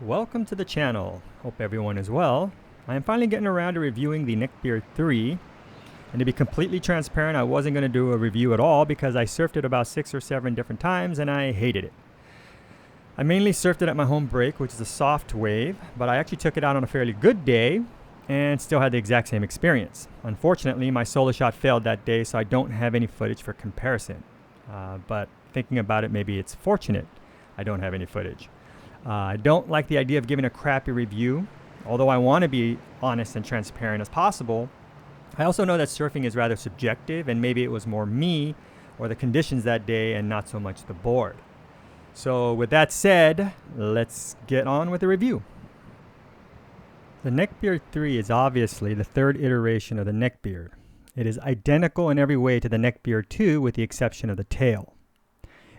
Welcome to the channel. Hope everyone is well. I am finally getting around to reviewing the Neckbeard 3. And to be completely transparent, I wasn't going to do a review at all because I surfed it about 6 or 7 different times and I hated it. I mainly surfed it at my home break, which is a soft wave, but I actually took it out on a fairly good day and still had the exact same experience. Unfortunately, my solo shot failed that day, so I don't have any footage for comparison. But thinking about it, maybe it's fortunate I don't have any footage. I don't like the idea of giving a crappy review, although I want to be honest and transparent as possible. I also know that surfing is rather subjective, and maybe it was more me or the conditions that day and not so much the board. So with that said, let's get on with the review. The Neckbeard 3 is obviously the third iteration of the Neckbeard. It is identical in every way to the Neckbeard 2 with the exception of the tail.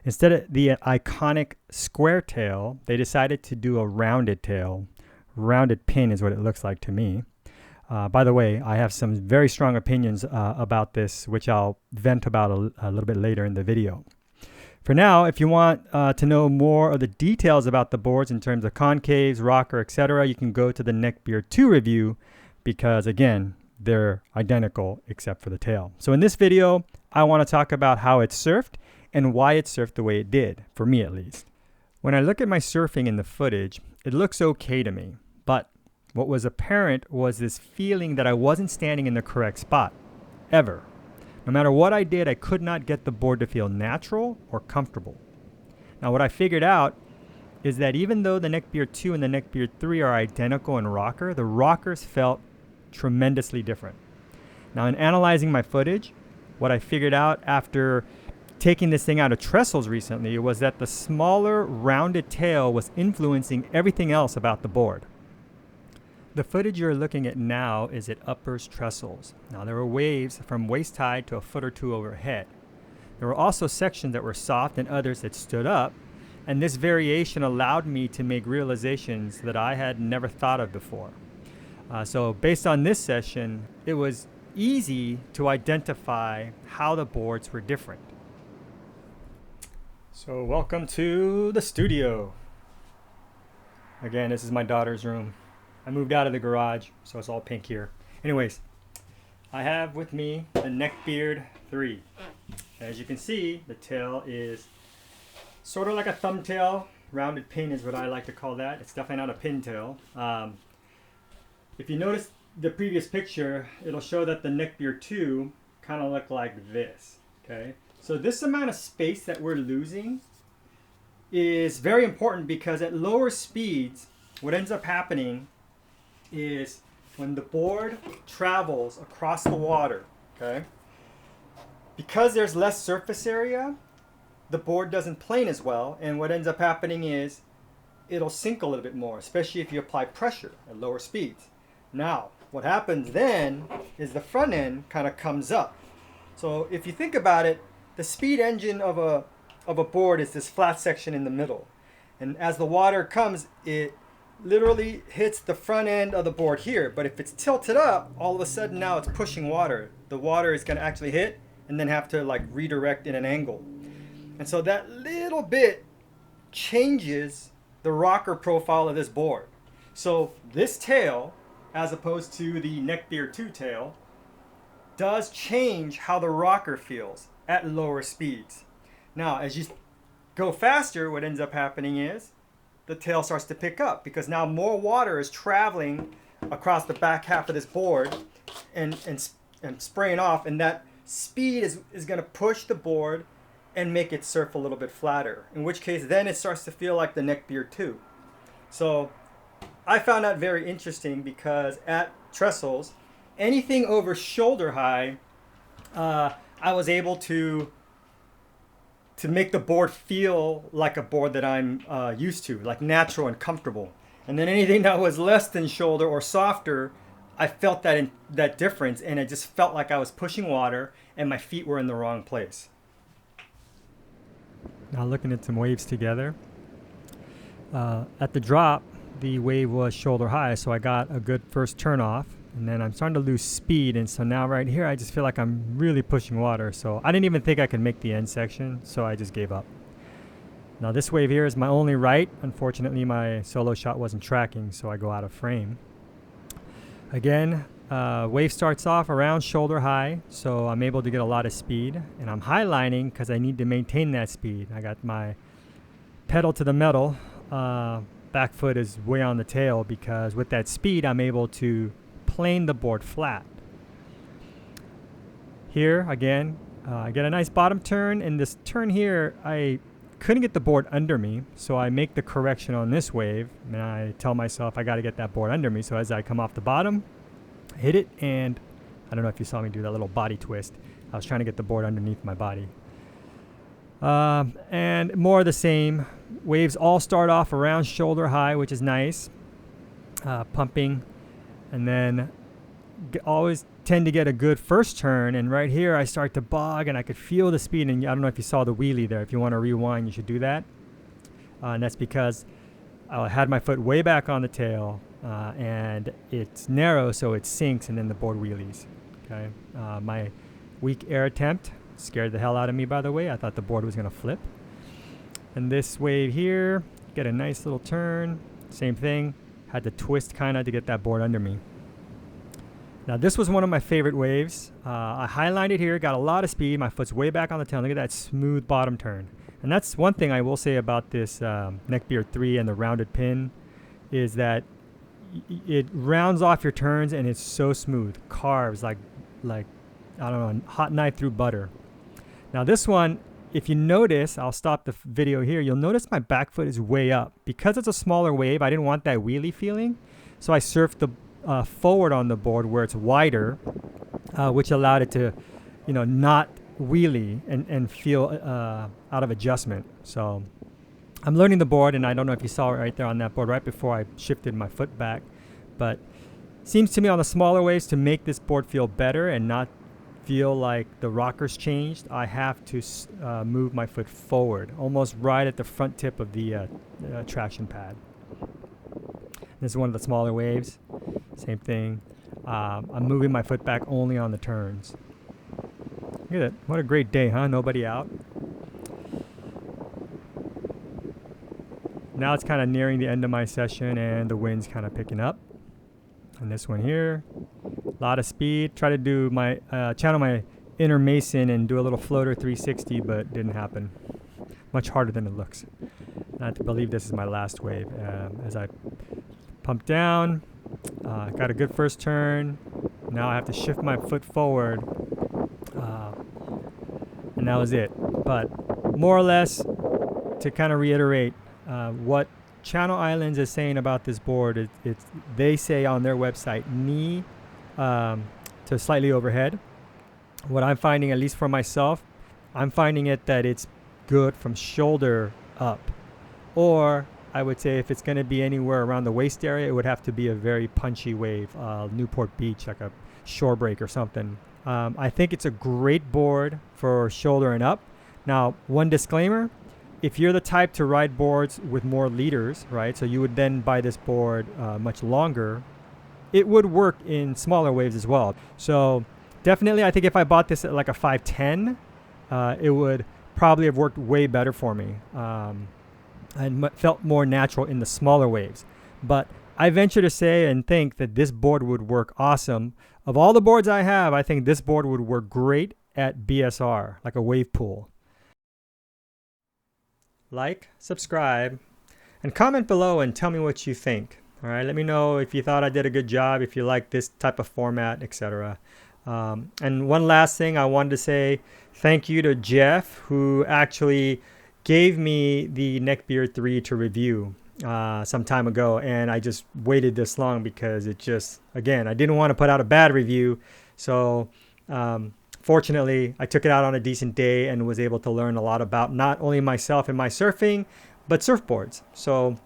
Instead of the iconic square tail, they decided to do a rounded tail. Rounded pin is what it looks like to me. By the way, I have some very strong opinions about this, which I'll vent about a little bit later in the video. For now, if you want to know more of the details about the boards in terms of concaves, rocker, etc., you can go to the Neckbeard 2 review because, again, they're identical except for the tail. So in this video, I want to talk about how it's surfed and why it surfed the way it did, for me at least. When I look at my surfing in the footage, it looks okay to me, but what was apparent was this feeling that I wasn't standing in the correct spot, ever. No matter what I did, I could not get the board to feel natural or comfortable. Now what I figured out is that even though the Neckbeard 2 and the Neckbeard 3 are identical in rocker, the rockers felt tremendously different. Now in analyzing my footage, what I figured out after taking this thing out of trestles recently was that the smaller rounded tail was influencing everything else about the board. The footage you're looking at now is at uppers trestles. Now there were waves from waist high to a foot or two overhead. There were also sections that were soft and others that stood up, and this variation allowed me to make realizations that I had never thought of before. So based on this session, it was easy to identify how the boards were different. So welcome to the studio. Again, this is my daughter's room. I moved out of the garage, so it's all pink here. Anyways, I have with me the Neckbeard 3. As you can see, the tail is sort of like a thumbtail. Rounded pin is what I like to call that. It's definitely not a pintail. If you notice the previous picture, it'll show that the Neckbeard 2 kind of look like this. Okay. So this amount of space that we're losing is very important because at lower speeds, what ends up happening is when the board travels across the water, okay, because there's less surface area, the board doesn't plane as well, and what ends up happening is it'll sink a little bit more, especially if you apply pressure at lower speeds. Now, what happens then is the front end kind of comes up. So if you think about it, the speed engine of a board is this flat section in the middle. And as the water comes, it literally hits the front end of the board here. But if it's tilted up, all of a sudden now it's pushing water. The water is going to actually hit and then have to like redirect in an angle. And so that little bit changes the rocker profile of this board. So this tail, as opposed to the Neckbeard 2 tail, does change how the rocker feels at lower speeds. Now, as you go faster, what ends up happening is the tail starts to pick up because now more water is traveling across the back half of this board and spraying off, and that speed is going to push the board and make it surf a little bit flatter, in which case then it starts to feel like the Neckbeard 2. So I found that very interesting because at trestles, anything over shoulder high, I was able to make the board feel like a board that I'm used to, like natural and comfortable. And then anything that was less than shoulder or softer, I felt that difference, and it just felt like I was pushing water and my feet were in the wrong place. Now looking at some waves together. At the drop, the wave was shoulder high, so I got a good first turn off. And then I'm starting to lose speed, and so now right here I just feel like I'm really pushing water. So I didn't even think I could make the end section, so I just gave up. Now this wave here is my only right. Unfortunately, my solo shot wasn't tracking, so I go out of frame. Again, wave starts off around shoulder high, so I'm able to get a lot of speed. And I'm highlining because I need to maintain that speed. I got my pedal to the metal. Back foot is way on the tail because with that speed, I'm able to plane the board flat. Here, again, I get a nice bottom turn. And this turn here, I couldn't get the board under me, so I make the correction on this wave, and I tell myself I got to get that board under me. So as I come off the bottom, hit it, and I don't know if you saw me do that little body twist. I was trying to get the board underneath my body. And more of the same. Waves all start off around shoulder high, which is nice. Pumping, and then always tend to get a good first turn, and right here I start to bog and I could feel the speed. And I don't know if you saw the wheelie there. If you want to rewind, you should do that. And that's because I had my foot way back on the tail, and it's narrow, so it sinks, and then the board wheelies. Okay, my weak air attempt scared the hell out of me, by the way. I thought the board was going to flip. And this wave here, get a nice little turn. Same thing, had to twist kind of to get that board under me. Now this was one of my favorite waves. I highlighted here, got a lot of speed. My foot's way back on the tail. Look at that smooth bottom turn. And that's one thing I will say about this Neckbeard 3 and the rounded pin is that it rounds off your turns and it's so smooth. Carves like I don't know, hot knife through butter. Now this one, if you notice, I'll stop the video here. You'll notice my back foot is way up. Because it's a smaller wave, I didn't want that wheelie feeling. So I surfed the forward on the board where it's wider, which allowed it to, not wheelie and feel out of adjustment. So I'm learning the board, and I don't know if you saw it right there on that board right before I shifted my foot back, but seems to me on the smaller waves to make this board feel better and not feel like the rockers changed, I have to move my foot forward, almost right at the front tip of the traction pad. This is one of the smaller waves. Same thing. I'm moving my foot back only on the turns. Look at that. What a great day, huh? Nobody out. Now it's kind of nearing the end of my session and the wind's kind of picking up. And this one here, a lot of speed. Try to do my channel my inner Mason and do a little floater 360, but didn't happen. Much harder than it looks. And I believe this is my last wave. As I pump down, got a good first turn. Now I have to shift my foot forward, and that was it. But more or less, to kind of reiterate what Channel Islands is saying about this board, they say on their website knee to slightly overhead. What I'm finding, at least for myself, I'm finding it that it's good from shoulder up, or I would say if it's going to be anywhere around the waist area, it would have to be a very punchy wave, Newport Beach, like a shore break or something. I think it's a great board for shoulder and up. Now, one disclaimer, if you're the type to ride boards with more leaders, right, so you would then buy this board much longer, it would work in smaller waves as well. So definitely, I think if I bought this at like a 510, it would probably have worked way better for me. And felt more natural in the smaller waves. But I venture to say and think that this board would work awesome. Of all the boards I have, I think this board would work great at BSR, like a wave pool. Like, subscribe, and comment below and tell me what you think. All right, let me know if you thought I did a good job, if you like this type of format, etc. And one last thing I wanted to say, thank you to Jeff, who actually gave me the Neckbeard 3 to review some time ago, and I just waited this long because it just, again, I didn't want to put out a bad review. So fortunately, I took it out on a decent day and was able to learn a lot about not only myself and my surfing, but surfboards. So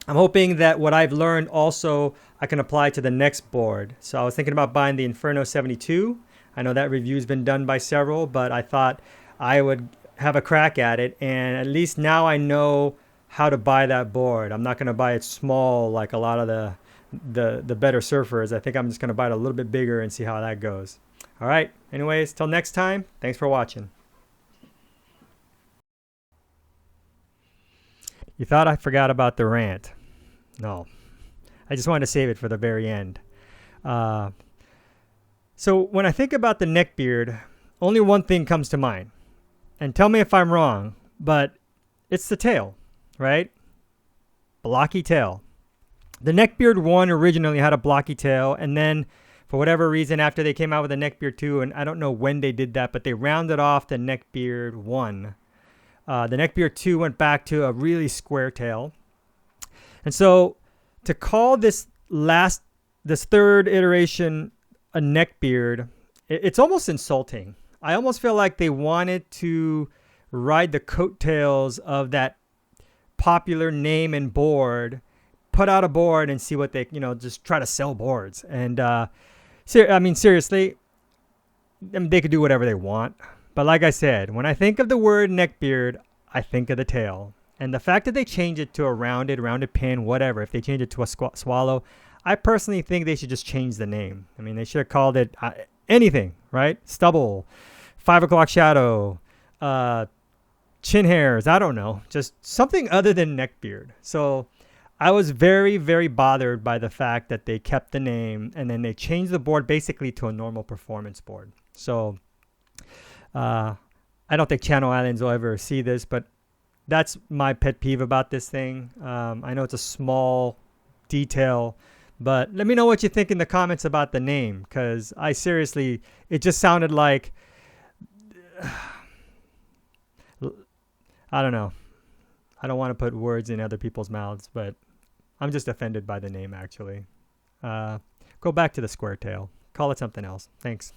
I'm hoping that what I've learned also I can apply to the next board. So I was thinking about buying the Inferno 72. I know that review's been done by several, but I thought I would have a crack at it, and at least now I know how to buy that board. I'm not going to buy it small like a lot of the better surfers. I think I'm just going to buy it a little bit bigger and see how that goes. All right, anyways, till next time, thanks for watching. You thought I forgot about the rant. No. I just wanted to save it for the very end. So when I think about the neckbeard, only one thing comes to mind. And tell me if I'm wrong, but it's the tail, right? Blocky tail. The Neckbeard 1 originally had a blocky tail, and then for whatever reason, after they came out with the Neckbeard 2, and I don't know when they did that, but they rounded off the Neckbeard 1. The Neckbeard 2 went back to a really square tail. And so to call this third iteration a Neckbeard, it's almost insulting. I almost feel like they wanted to ride the coattails of that popular name and board, put out a board and see what they, just try to sell boards. And seriously, they could do whatever they want. But like I said, when I think of the word neckbeard, I think of the tail. And the fact that they change it to a rounded pin, whatever, if they change it to a swallow, I personally think they should just change the name. I mean, they should have called it anything, right? Stubble, 5 o'clock shadow, chin hairs, I don't know. Just something other than neckbeard. So I was very, very bothered by the fact that they kept the name and then they changed the board basically to a normal performance board. So I don't think Channel Islands will ever see this, but that's my pet peeve about this thing. I know it's a small detail, but let me know what you think in the comments about the name, because it just sounded like, I don't know. I don't want to put words in other people's mouths, but I'm just offended by the name, actually. Go back to the square tail. Call it something else. Thanks.